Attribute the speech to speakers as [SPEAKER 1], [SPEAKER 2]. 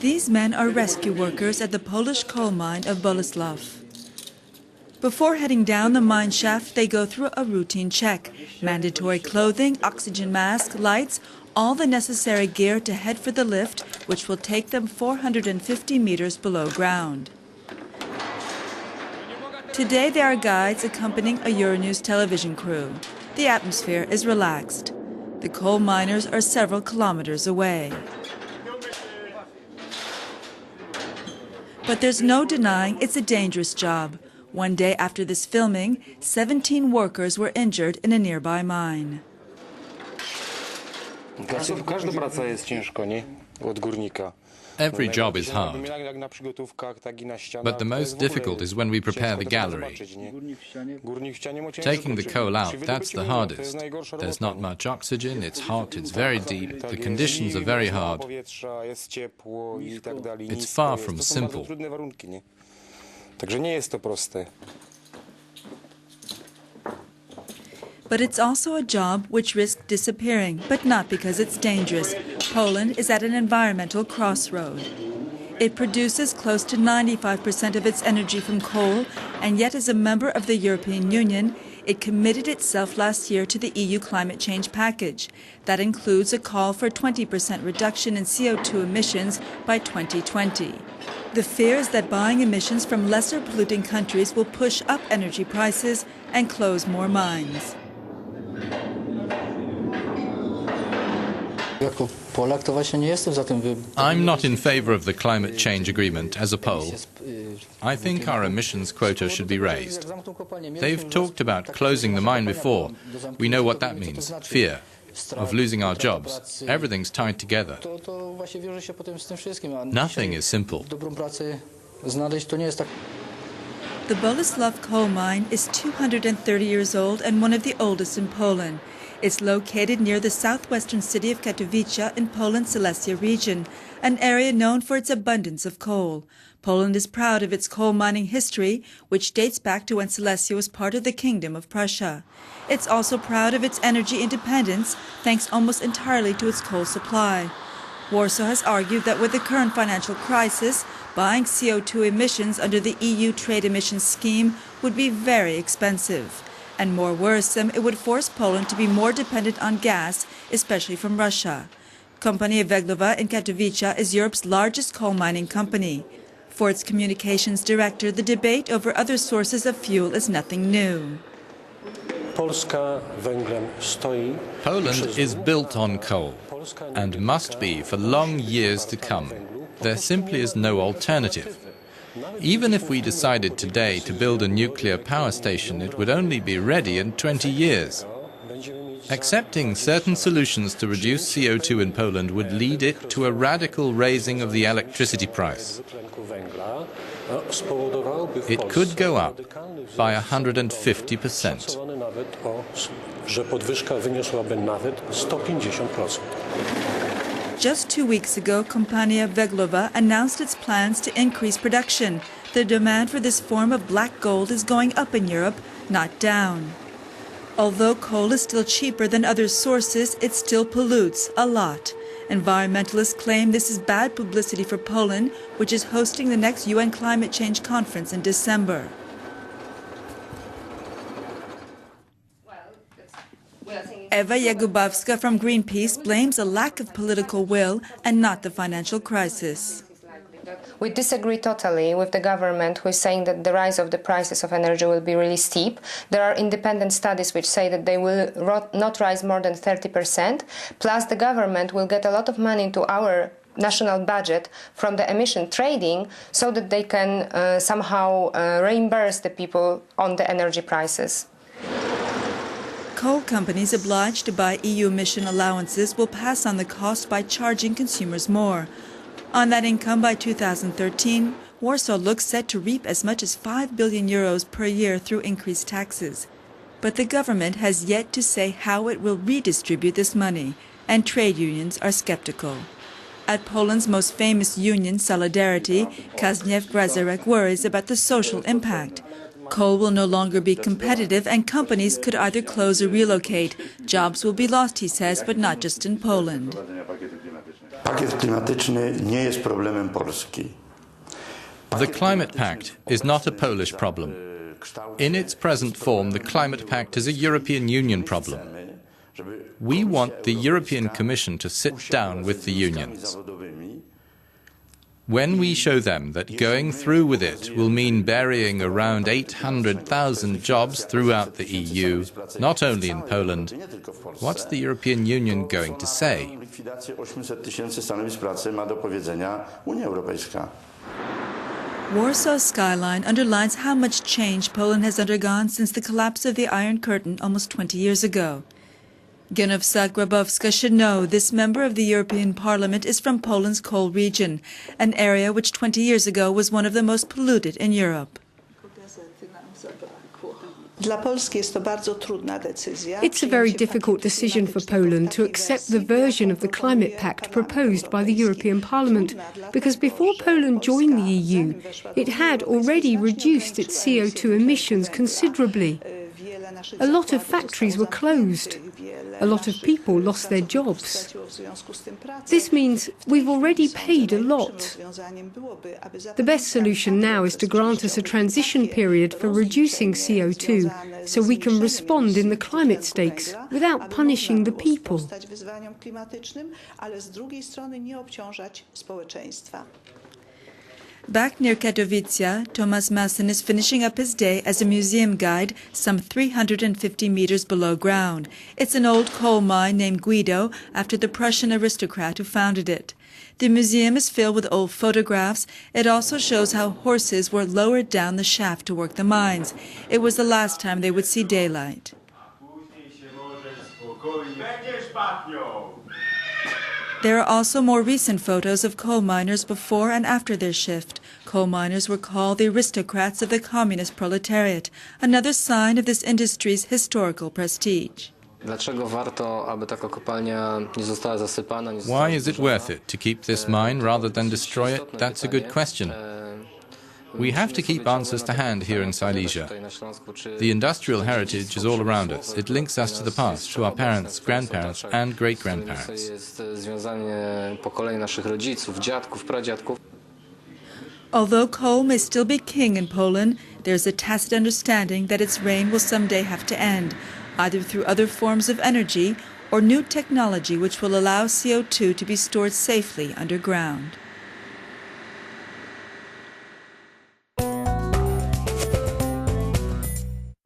[SPEAKER 1] These men are rescue workers at the Polish coal mine of Bolesław. Before heading down the mine shaft, they go through a routine check. Mandatory clothing, oxygen mask, lights, all the necessary gear to head for the lift, which will take them 450 meters below ground. Today there are guides accompanying a Euronews television crew. The atmosphere is relaxed. The coal miners are several kilometers away. But there's no denying it's a dangerous job. One day after this filming, 17 workers were injured in a nearby mine.
[SPEAKER 2] Every job is hard, but the most difficult is when we prepare the gallery. Taking the coal out, that's the hardest. There's not much oxygen, it's hot, it's very deep, the conditions are very hard. It's far from simple.
[SPEAKER 1] But it's also a job which risks disappearing, but not because it's dangerous. Poland is at an environmental crossroad. It produces close to 95% of its energy from coal, and yet as a member of the European Union, it committed itself last year to the EU climate change package. That includes a call for a 20% reduction in CO2 emissions by 2020. The fear is that buying emissions from lesser polluting countries will push up energy prices and close more mines.
[SPEAKER 2] I'm not in favor of the climate change agreement as a Pole. I think our emissions quota should be raised. They've talked about closing the mine before. We know what that means. Fear of losing our jobs. Everything's tied together. Nothing is simple.
[SPEAKER 1] The Bolesław coal mine is 230 years old and one of the oldest in Poland. It's located near the southwestern city of Katowice in Poland's Silesia region, an area known for its abundance of coal. Poland is proud of its coal mining history, which dates back to when Silesia was part of the Kingdom of Prussia. It's also proud of its energy independence, thanks almost entirely to its coal supply. Warsaw has argued that with the current financial crisis, buying CO2 emissions under the EU trade emissions scheme would be very expensive. And more worrisome, it would force Poland to be more dependent on gas, especially from Russia. Company Węglowa in Katowice is Europe's largest coal mining company. For its communications director, the debate over other sources of fuel is nothing new.
[SPEAKER 2] Poland is built on coal and must be for long years to come. There simply is no alternative. Even if we decided today to build a nuclear power station, it would only be ready in 20 years. Accepting certain solutions to reduce CO2 in Poland would lead it to a radical raising of the electricity price. It could go up by 150%.
[SPEAKER 1] Just 2 weeks ago, Kompania Węglowa announced its plans to increase production. The demand for this form of black gold is going up in Europe, not down. Although coal is still cheaper than other sources, it still pollutes a lot. Environmentalists claim this is bad publicity for Poland, which is hosting the next UN climate change conference in December. Ewa Jakubowska from Greenpeace blames a lack of political will and not the financial crisis.
[SPEAKER 3] We disagree totally with the government, who is saying that the rise of the prices of energy will be really steep. There are independent studies which say that they will not rise more than 30%. Plus, the government will get a lot of money into our national budget from the emission trading so that they can somehow reimburse the people on the energy prices.
[SPEAKER 1] Coal companies obliged to buy EU emission allowances will pass on the cost by charging consumers more. On that income by 2013, Warsaw looks set to reap as much as €5 billion per year through increased taxes. But the government has yet to say how it will redistribute this money, and trade unions are skeptical. At Poland's most famous union, Solidarity, Kazimierz Grazerek worries about the social impact. Coal will no longer be competitive and companies could either close or relocate. Jobs will be lost, he says, but not just in Poland.
[SPEAKER 4] Pakiet klimatyczny nie jest problemem Polski.
[SPEAKER 2] The Climate Pact is not a Polish problem. In its present form, the Climate Pact is a European Union problem. We want the European Commission to sit down with the unions. When we show them that going through with it will mean burying around 800,000 jobs throughout the EU, not only in Poland, what's the European Union going to say?
[SPEAKER 1] Warsaw's skyline underlines how much change Poland has undergone since the collapse of the Iron Curtain almost 20 years ago. Genowska Grabowska should know this member of the European Parliament is from Poland's coal region, an area which 20 years ago was one of the most polluted in Europe.
[SPEAKER 5] It's a very difficult decision for Poland to accept the version of the Climate Pact proposed by the European Parliament, because before Poland joined the EU, it had already reduced its CO2 emissions considerably. A lot of factories were closed. A lot of people lost their jobs. This means we've already paid a lot. The best solution now is to grant us a transition period for reducing CO2 so we can respond in the climate stakes without punishing the people.
[SPEAKER 1] Back near Katowice, Tomasz Masyn is finishing up his day as a museum guide some 350 meters below ground. It's an old coal mine named Guido after the Prussian aristocrat who founded it. The museum is filled with old photographs. It also shows how horses were lowered down the shaft to work the mines. It was the last time they would see daylight. There are also more recent photos of coal miners before and after their shift. Coal miners were called the aristocrats of the communist proletariat, another sign of this industry's historical prestige.
[SPEAKER 2] Why is it worth it to keep this mine rather than destroy it? That's a good question. We have to keep answers to hand here in Silesia. The industrial heritage is all around us. It links us to the past, to our parents, grandparents and great-grandparents.
[SPEAKER 1] Although coal may still be king in Poland, there's a tacit understanding that its reign will someday have to end, either through other forms of energy or new technology which will allow CO2 to be stored safely underground.